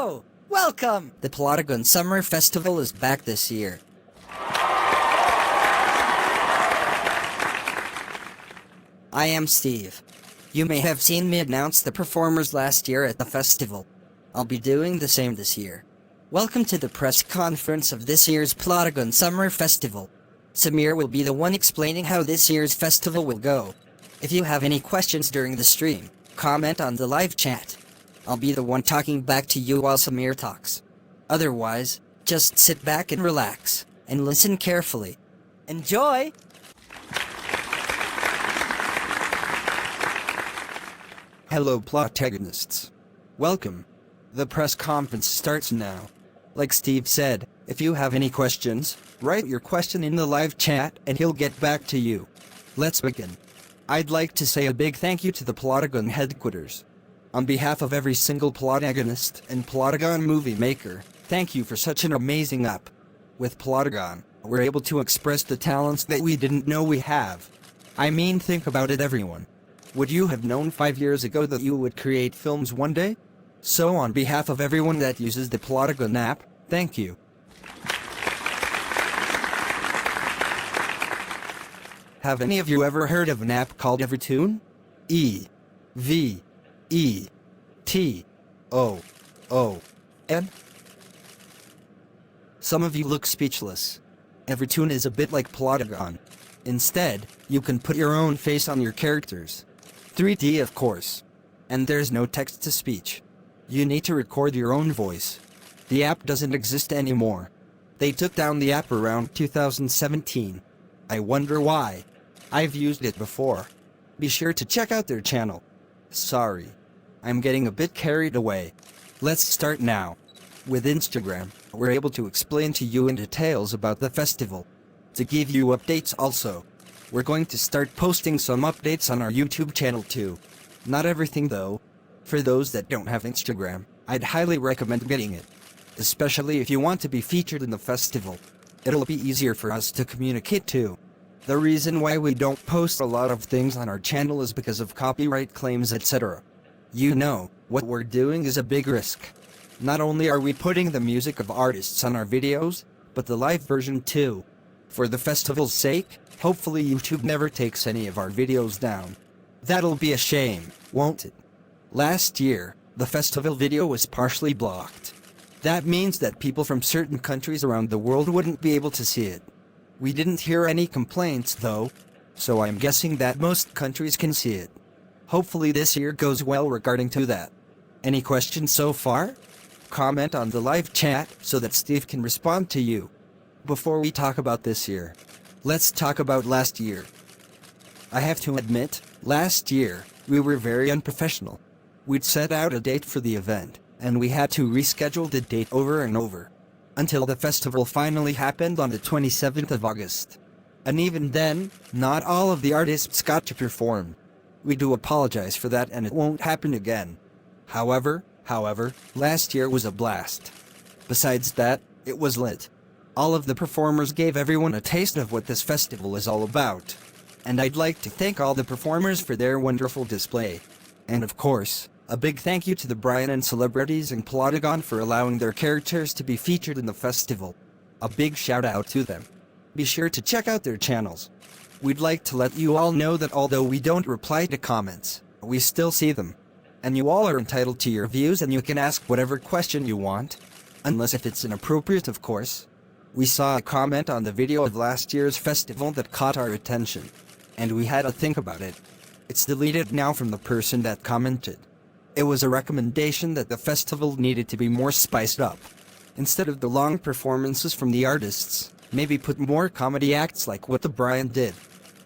Hello! Welcome! The Plotagon Summer Festival is back this year. I am Steve. You may have seen me announce the performers last year at the festival. I'll be doing the same this year. Welcome to the press conference of this year's Plotagon Summer Festival. Samir will be the one explaining how this year's festival will go. If you have any questions during the stream, comment on the live chat. I'll be the one talking back to you while Samir talks. Otherwise, just sit back and relax, and listen carefully. Enjoy! Hello Plotagonists. Welcome. The press conference starts now. Like Steve said, if you have any questions, write your question in the live chat and he'll get back to you. Let's begin. I'd like to say a big thank you to the Plotagon headquarters. On behalf of every single Plotagonist and Plotagon movie maker, thank you for such an amazing app. With Plotagon, we're able to express the talents that we didn't know we have. I mean, think about it, everyone. Would you have known 5 years ago that you would create films one day? So on behalf of everyone that uses the Plotagon app, thank you. Have any of you ever heard of an app called Evertoon? E-V-E-T-O-O-N? Some of you look speechless. Evertoon is a bit like Plotagon. Instead, you can put your own face on your characters. 3D, of course. And there's no text-to-speech. You need to record your own voice. The app doesn't exist anymore. They took down the app around 2017. I wonder why. I've used it before. Be sure to check out their channel. Sorry. I'm getting a bit carried away. Let's start now. With Instagram, we're able to explain to you in details about the festival. To give you updates also. We're going to start posting some updates on our YouTube channel too. Not everything though. For those that don't have Instagram, I'd highly recommend getting it. Especially if you want to be featured in the festival. It'll be easier for us to communicate too. The reason why we don't post a lot of things on our channel is because of copyright claims, etc. You know, what we're doing is a big risk. Not only are we putting the music of artists on our videos, but the live version too. For the festival's sake, hopefully YouTube never takes any of our videos down. That'll be a shame, won't it? Last year, the festival video was partially blocked. That means that people from certain countries around the world wouldn't be able to see it. We didn't hear any complaints though, so I'm guessing that most countries can see it. Hopefully this year goes well regarding to that. Any questions so far? Comment on the live chat so that Steve can respond to you. Before we talk about this year, let's talk about last year. I have to admit, last year, we were very unprofessional. We'd set out a date for the event, and we had to reschedule the date over and over. Until the festival finally happened on the 27th of August. And even then, not all of the artists got to perform. We do apologize for that and it won't happen again. However, last year was a blast. Besides that, it was lit. All of the performers gave everyone a taste of what this festival is all about. And I'd like to thank all the performers for their wonderful display. And of course, a big thank you to the Brian and celebrities in Plotagon for allowing their characters to be featured in the festival. A big shout out to them. Be sure to check out their channels. We'd like to let you all know that although we don't reply to comments, we still see them. And you all are entitled to your views and you can ask whatever question you want. Unless if it's inappropriate, of course. We saw a comment on the video of last year's festival that caught our attention. And we had to think about it. It's deleted now from the person that commented. It was a recommendation that the festival needed to be more spiced up. Instead of the long performances from the artists, maybe put more comedy acts like what the Brian did.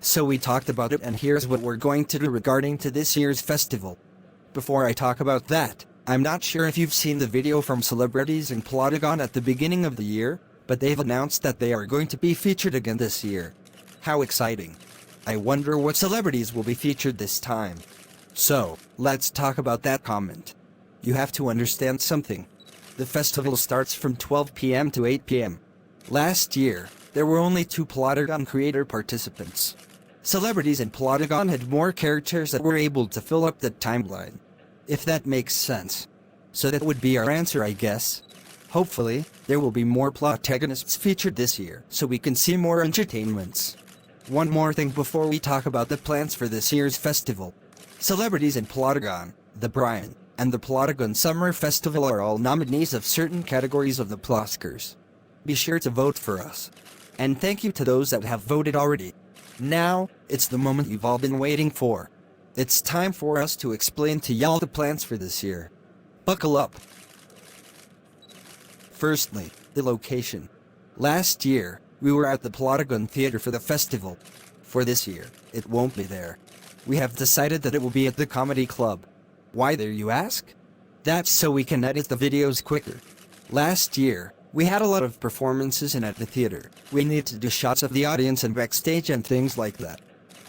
So we talked about it and here's what we're going to do regarding to this year's festival. Before I talk about that, I'm not sure if you've seen the video from celebrities in Plotagon at the beginning of the year, but they've announced that they are going to be featured again this year. How exciting. I wonder what celebrities will be featured this time. So, let's talk about that comment. You have to understand something. The festival starts from 12 p.m. to 8 p.m. Last year, there were only 2 Plotagon creator participants. Celebrities in Plotagon had more characters that were able to fill up the timeline. If that makes sense. So that would be our answer, I guess. Hopefully, there will be more protagonists featured this year, so we can see more entertainments. One more thing before we talk about the plans for this year's festival. Celebrities in Plotagon, the Brian, and the Plotagon Summer Festival are all nominees of certain categories of the Oscars. Be sure to vote for us. And thank you to those that have voted already. Now, it's the moment you've all been waiting for. It's time for us to explain to y'all the plans for this year. Buckle up. Firstly, the location. Last year, we were at the Plotagon Theater for the festival. For this year, it won't be there. We have decided that it will be at the Comedy Club. Why there, you ask? That's so we can edit the videos quicker. Last year, we had a lot of performances and at the theater, we need to do shots of the audience and backstage and things like that.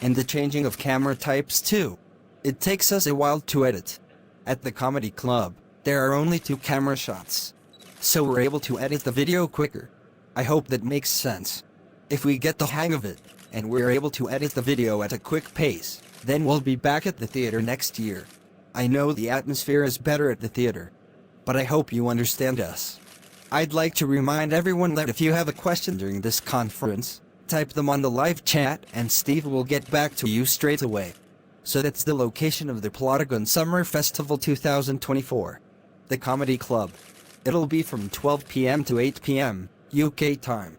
And the changing of camera types too. It takes us a while to edit. At the Comedy Club, there are only 2 camera shots. So we're able to edit the video quicker. I hope that makes sense. If we get the hang of it, and we're able to edit the video at a quick pace, then we'll be back at the theater next year. I know the atmosphere is better at the theater, but I hope you understand us. I'd like to remind everyone that if you have a question during this conference, type them on the live chat and Steve will get back to you straight away. So that's the location of the Plotagon Summer Festival 2024. The Comedy Club. It'll be from 12 p.m. to 8 p.m. UK time.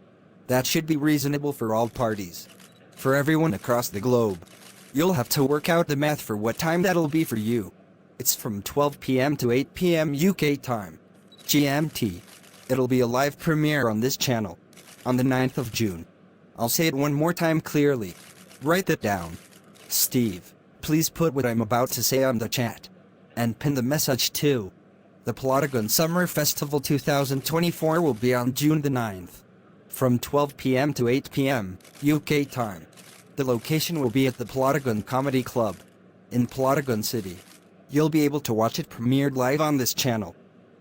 That should be reasonable for all parties. For everyone across the globe. You'll have to work out the math for what time that'll be for you. It's from 12 p.m. to 8 p.m. UK time. GMT. It'll be a live premiere on this channel. On the 9th of June. I'll say it one more time clearly. Write that down. Steve, please put what I'm about to say on the chat. And pin the message too. The Plotagon Summer Festival 2024 will be on June the 9th. From 12 p.m. to 8 p.m. UK time. The location will be at the Plotagon Comedy Club. In Plotagon City. You'll be able to watch it premiered live on this channel.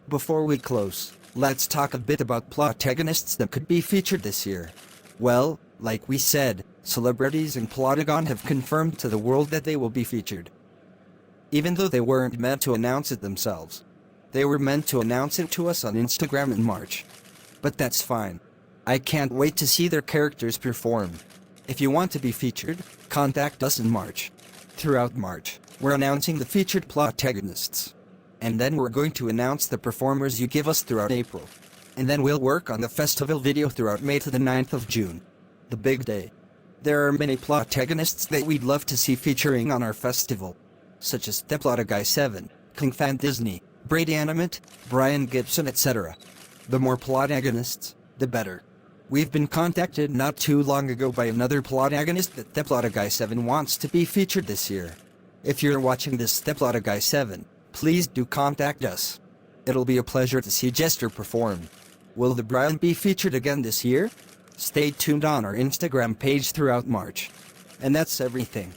Before we close, let's talk a bit about protagonists that could be featured this year. Well, like we said, celebrities in Plotagon have confirmed to the world that they will be featured. Even though they weren't meant to announce it themselves. They were meant to announce it to us on Instagram in March. But that's fine. I can't wait to see their characters perform. If you want to be featured, contact us in March. Throughout March, we're announcing the featured protagonists. And then we're going to announce the performers you give us throughout April. And then we'll work on the festival video throughout May to the 9th of June. The big day. There are many protagonists that we'd love to see featuring on our festival. Such as the Plotagon 7, King Fan Disney, Brady Animate, Brian Gibson, etc. The more protagonists, the better. We've been contacted not too long ago by another protagonist that the Plotagon 7 wants to be featured this year. If you're watching this the Plotagon 7, please do contact us. It'll be a pleasure to see Jester perform. Will the Brian be featured again this year? Stay tuned on our Instagram page throughout March. And that's everything.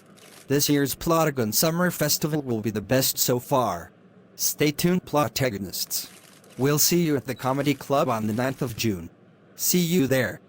This year's Plotagon Summer Festival will be the best so far. Stay tuned, protagonists. We'll see you at the Comedy Club on the 9th of June. See you there.